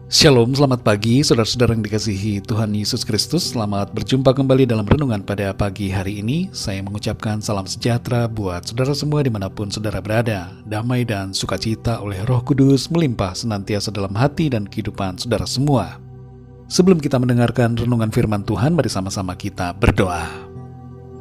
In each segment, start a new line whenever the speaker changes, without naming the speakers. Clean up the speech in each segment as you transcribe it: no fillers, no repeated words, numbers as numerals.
Shalom, selamat pagi saudara-saudara yang dikasihi Tuhan Yesus Kristus. Selamat berjumpa kembali dalam renungan pada pagi hari ini. Saya mengucapkan salam sejahtera buat saudara semua dimanapun saudara berada. Damai dan sukacita oleh Roh Kudus melimpah senantiasa dalam hati dan kehidupan saudara semua. Sebelum kita mendengarkan renungan firman Tuhan, mari sama-sama kita berdoa.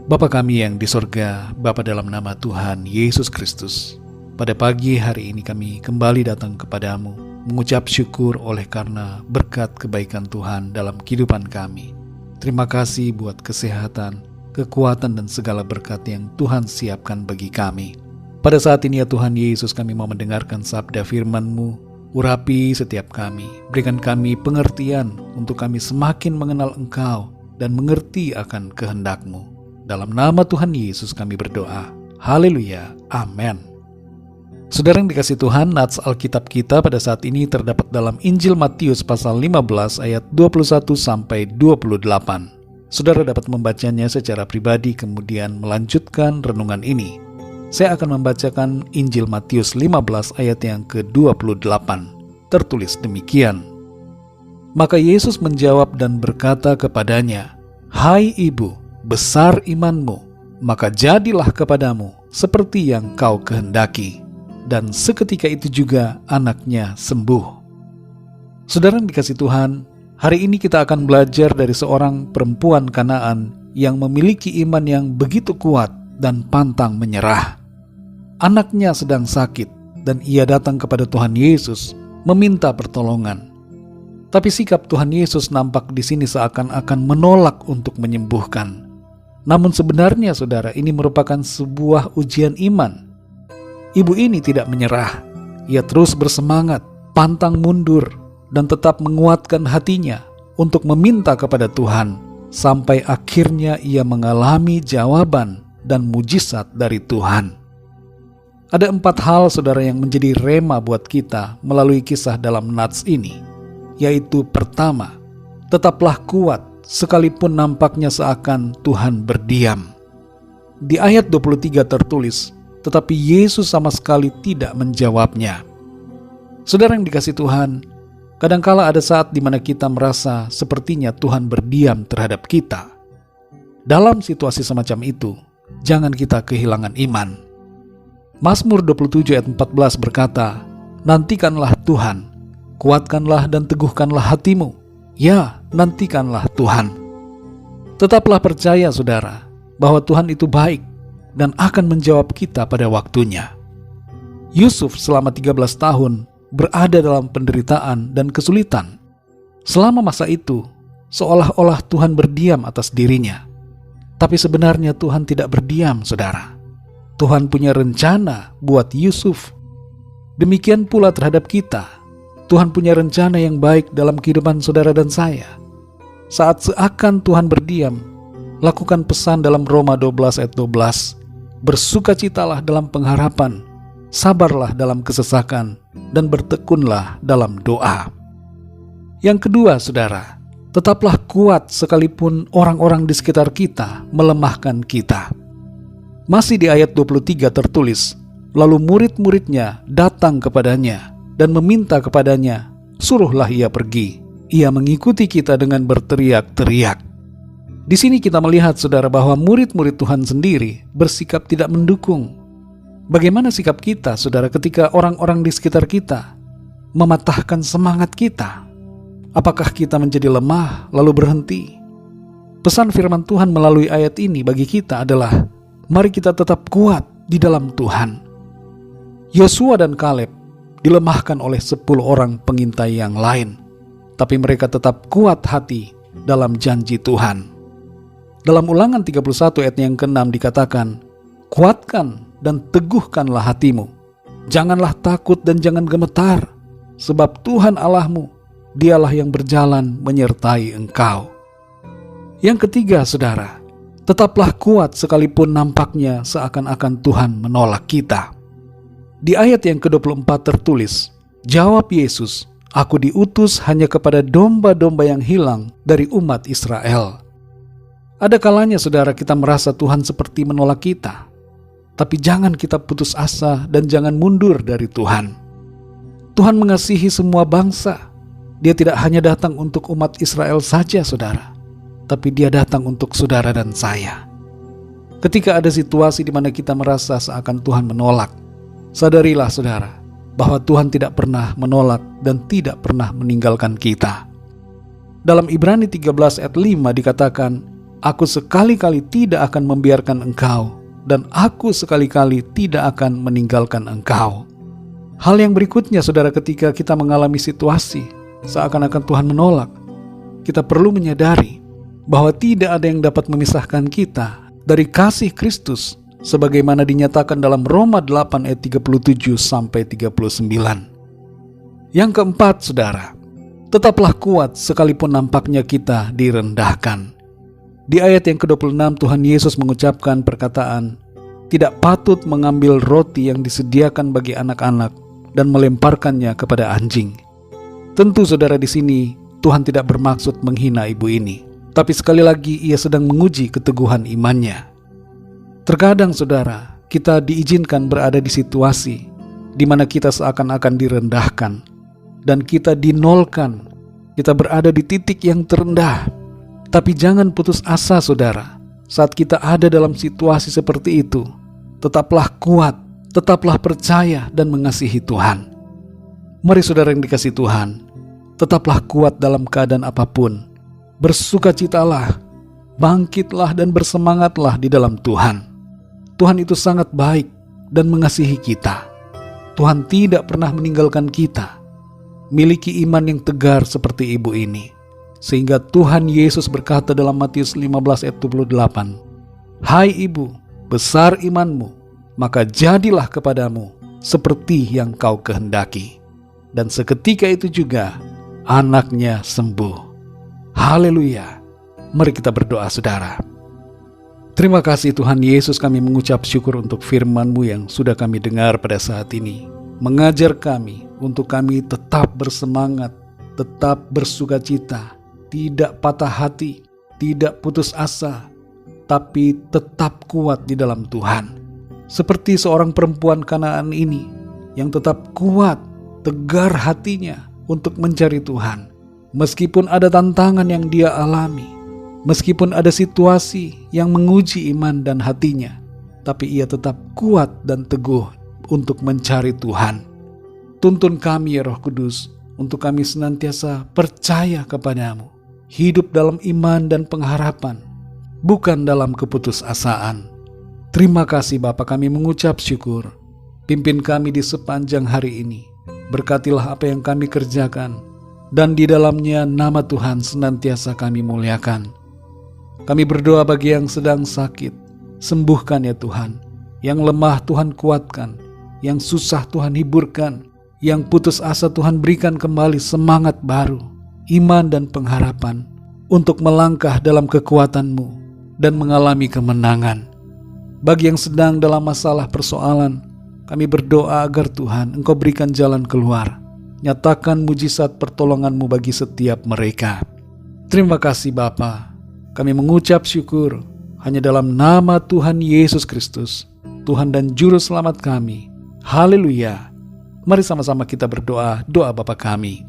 Bapa kami yang di sorga, Bapa dalam nama Tuhan Yesus Kristus, pada pagi hari ini kami kembali datang kepadamu, mengucap syukur oleh karena berkat kebaikan Tuhan dalam kehidupan kami. Terima kasih buat kesehatan, kekuatan dan segala berkat yang Tuhan siapkan bagi kami. Pada saat ini ya Tuhan Yesus, kami mau mendengarkan sabda firman-Mu. Urapi setiap kami, berikan kami pengertian untuk kami semakin mengenal Engkau dan mengerti akan kehendak-Mu. Dalam nama Tuhan Yesus kami berdoa. Haleluya. Amin. Saudara yang dikasih Tuhan, nats Alkitab kita pada saat ini terdapat dalam Injil Matius pasal 15 ayat 21-28. Saudara dapat membacanya secara pribadi kemudian melanjutkan renungan ini. Saya akan membacakan Injil Matius 15 ayat yang ke-28. Tertulis demikian. Maka Yesus menjawab dan berkata kepadanya, "Hai ibu, besar imanmu, maka jadilah kepadamu seperti yang kau kehendaki." Dan seketika itu juga anaknya sembuh. Saudara yang dikasih Tuhan, hari ini kita akan belajar dari seorang perempuan Kanaan yang memiliki iman yang begitu kuat dan pantang menyerah. Anaknya sedang sakit dan ia datang kepada Tuhan Yesus meminta pertolongan. Tapi sikap Tuhan Yesus nampak di sini seakan-akan menolak untuk menyembuhkan. Namun sebenarnya saudara, ini merupakan sebuah ujian iman. Ibu ini tidak menyerah. Ia terus bersemangat, pantang mundur, dan tetap menguatkan hatinya untuk meminta kepada Tuhan, sampai akhirnya ia mengalami jawaban dan mujizat dari Tuhan. Ada 4 hal saudara yang menjadi rema buat kita melalui kisah dalam nats ini, yaitu pertama, tetaplah kuat sekalipun nampaknya seakan Tuhan berdiam. Di ayat 23 tertulis, tetapi Yesus sama sekali tidak menjawabnya. Saudara yang dikasih Tuhan, kadangkala ada saat di mana kita merasa sepertinya Tuhan berdiam terhadap kita. Dalam situasi semacam itu, jangan kita kehilangan iman. Mazmur 27 ayat 14 berkata, "Nantikanlah Tuhan, kuatkanlah dan teguhkanlah hatimu. Ya, nantikanlah Tuhan." Tetaplah percaya saudara, bahwa Tuhan itu baik dan akan menjawab kita pada waktunya. Yusuf selama 13 tahun berada dalam penderitaan dan kesulitan. Selama masa itu, seolah-olah Tuhan berdiam atas dirinya. Tapi sebenarnya Tuhan tidak berdiam, saudara. Tuhan punya rencana buat Yusuf. Demikian pula terhadap kita. Tuhan punya rencana yang baik dalam kehidupan saudara dan saya. Saat seakan Tuhan berdiam, lakukan pesan dalam Roma 12 ayat 12. Bersukacitalah dalam pengharapan, sabarlah dalam kesesakan, dan bertekunlah dalam doa. Yang kedua, saudara, tetaplah kuat sekalipun orang-orang di sekitar kita melemahkan kita. Masih di ayat 23 tertulis, lalu murid-muridnya datang kepadanya dan meminta kepadanya, "Suruhlah ia pergi." Ia mengikuti kita dengan berteriak-teriak. Di sini kita melihat saudara bahwa murid-murid Tuhan sendiri bersikap tidak mendukung. Bagaimana sikap kita saudara ketika orang-orang di sekitar kita mematahkan semangat kita? Apakah kita menjadi lemah lalu berhenti? Pesan firman Tuhan melalui ayat ini bagi kita adalah, mari kita tetap kuat di dalam Tuhan. Yosua dan Kaleb dilemahkan oleh 10 orang pengintai yang lain, tapi mereka tetap kuat hati dalam janji Tuhan. Dalam Ulangan 31 ayat yang ke-6 dikatakan, "Kuatkan dan teguhkanlah hatimu. Janganlah takut dan jangan gemetar, sebab Tuhan Allahmu, dialah yang berjalan menyertai engkau." Yang ketiga, saudara, tetaplah kuat sekalipun nampaknya seakan-akan Tuhan menolak kita. Di ayat yang ke-24 tertulis, jawab Yesus, "Aku diutus hanya kepada domba-domba yang hilang dari umat Israel." Ada kalanya saudara kita merasa Tuhan seperti menolak kita. Tapi jangan kita putus asa dan jangan mundur dari Tuhan. Tuhan mengasihi semua bangsa. Dia tidak hanya datang untuk umat Israel saja, saudara, tapi dia datang untuk saudara dan saya. Ketika ada situasi di mana kita merasa seakan Tuhan menolak, sadarilah saudara, bahwa Tuhan tidak pernah menolak dan tidak pernah meninggalkan kita. Dalam Ibrani 13 ayat 5 dikatakan, "Aku sekali-kali tidak akan membiarkan engkau, dan aku sekali-kali tidak akan meninggalkan engkau." Hal yang berikutnya, saudara, ketika kita mengalami situasi seakan-akan Tuhan menolak, kita perlu menyadari bahwa tidak ada yang dapat memisahkan kita dari kasih Kristus sebagaimana dinyatakan dalam Roma 8 ayat 37 sampai 39. Yang keempat, saudara, tetaplah kuat sekalipun nampaknya kita direndahkan. Di ayat yang ke-26 Tuhan Yesus mengucapkan perkataan, "Tidak patut mengambil roti yang disediakan bagi anak-anak dan melemparkannya kepada anjing." Tentu saudara, di sini Tuhan tidak bermaksud menghina ibu ini, tapi sekali lagi ia sedang menguji keteguhan imannya. Terkadang saudara, kita diizinkan berada di situasi di mana kita seakan-akan direndahkan dan kita dinolkan. Kita berada di titik yang terendah. Tapi jangan putus asa saudara. Saat kita ada dalam situasi seperti itu, tetaplah kuat, tetaplah percaya dan mengasihi Tuhan. Mari saudara yang dikasihi Tuhan, tetaplah kuat dalam keadaan apapun. Bersukacitalah, bangkitlah dan bersemangatlah di dalam Tuhan. Tuhan itu sangat baik dan mengasihi kita. Tuhan tidak pernah meninggalkan kita. Miliki iman yang tegar seperti ibu ini. Sehingga Tuhan Yesus berkata dalam Matius 15 ayat 28, "Hai ibu, besar imanmu, maka jadilah kepadamu seperti yang kau kehendaki." Dan seketika itu juga anaknya sembuh. Haleluya. Mari kita berdoa saudara. Terima kasih Tuhan Yesus, kami mengucap syukur untuk firman-Mu yang sudah kami dengar pada saat ini. Mengajar kami untuk kami tetap bersemangat, tetap bersukacita, tidak patah hati, tidak putus asa, tapi tetap kuat di dalam Tuhan. Seperti seorang perempuan Kanaan ini yang tetap kuat, tegar hatinya untuk mencari Tuhan. Meskipun ada tantangan yang dia alami, meskipun ada situasi yang menguji iman dan hatinya, tapi ia tetap kuat dan teguh untuk mencari Tuhan. Tuntun kami ya Roh Kudus, untuk kami senantiasa percaya kepadamu, hidup dalam iman dan pengharapan, bukan dalam keputusasaan. Terima kasih Bapa, kami mengucap syukur. Pimpin kami di sepanjang hari ini. Berkatilah apa yang kami kerjakan, dan di dalamnya nama Tuhan senantiasa kami muliakan. Kami berdoa bagi yang sedang sakit, sembuhkan ya Tuhan. Yang lemah Tuhan kuatkan, yang susah Tuhan hiburkan, yang putus asa Tuhan berikan kembali semangat baru, iman dan pengharapan untuk melangkah dalam kekuatan-Mu dan mengalami kemenangan. Bagi yang sedang dalam masalah persoalan, kami berdoa agar Tuhan Engkau berikan jalan keluar. Nyatakan mujizat pertolongan-Mu bagi setiap mereka. Terima kasih Bapa. Kami mengucap syukur hanya dalam nama Tuhan Yesus Kristus, Tuhan dan Juru Selamat kami. Haleluya. Mari sama-sama kita berdoa doa Bapa kami.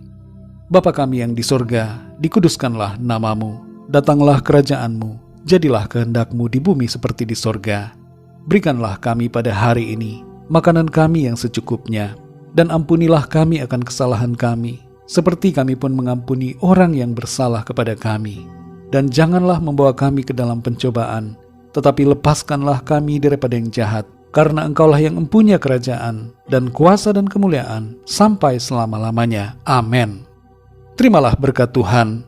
Bapa kami yang di sorga, dikuduskanlah nama-Mu. Datanglah kerajaan-Mu. Jadilah kehendak-Mu di bumi seperti di sorga. Berikanlah kami pada hari ini makanan kami yang secukupnya, dan ampunilah kami akan kesalahan kami, seperti kami pun mengampuni orang yang bersalah kepada kami. Dan janganlah membawa kami ke dalam pencobaan, tetapi lepaskanlah kami daripada yang jahat, karena Engkaulah yang mempunyai kerajaan, dan kuasa dan kemuliaan, sampai selama-lamanya. Amin. Terimalah berkat Tuhan.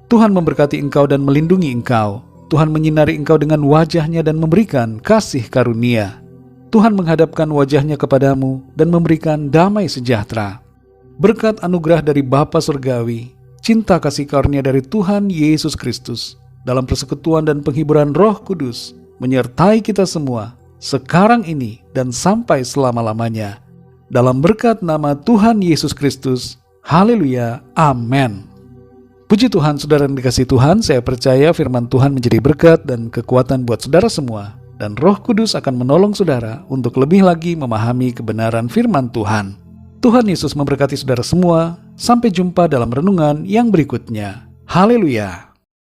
Tuhan memberkati engkau dan melindungi engkau. Tuhan menyinari engkau dengan wajah-Nya dan memberikan kasih karunia. Tuhan menghadapkan wajah-Nya kepadamu dan memberikan damai sejahtera. Berkat anugerah dari Bapa Surgawi, cinta kasih karunia dari Tuhan Yesus Kristus, dalam persekutuan dan penghiburan Roh Kudus, menyertai kita semua, sekarang ini dan sampai selama-lamanya. Dalam berkat nama Tuhan Yesus Kristus, haleluya, amin. Puji Tuhan, saudara yang dikasihi Tuhan, saya percaya firman Tuhan menjadi berkat dan kekuatan buat saudara semua. Dan Roh Kudus akan menolong saudara untuk lebih lagi memahami kebenaran firman Tuhan. Tuhan Yesus memberkati saudara semua. Sampai jumpa dalam renungan yang berikutnya. Haleluya!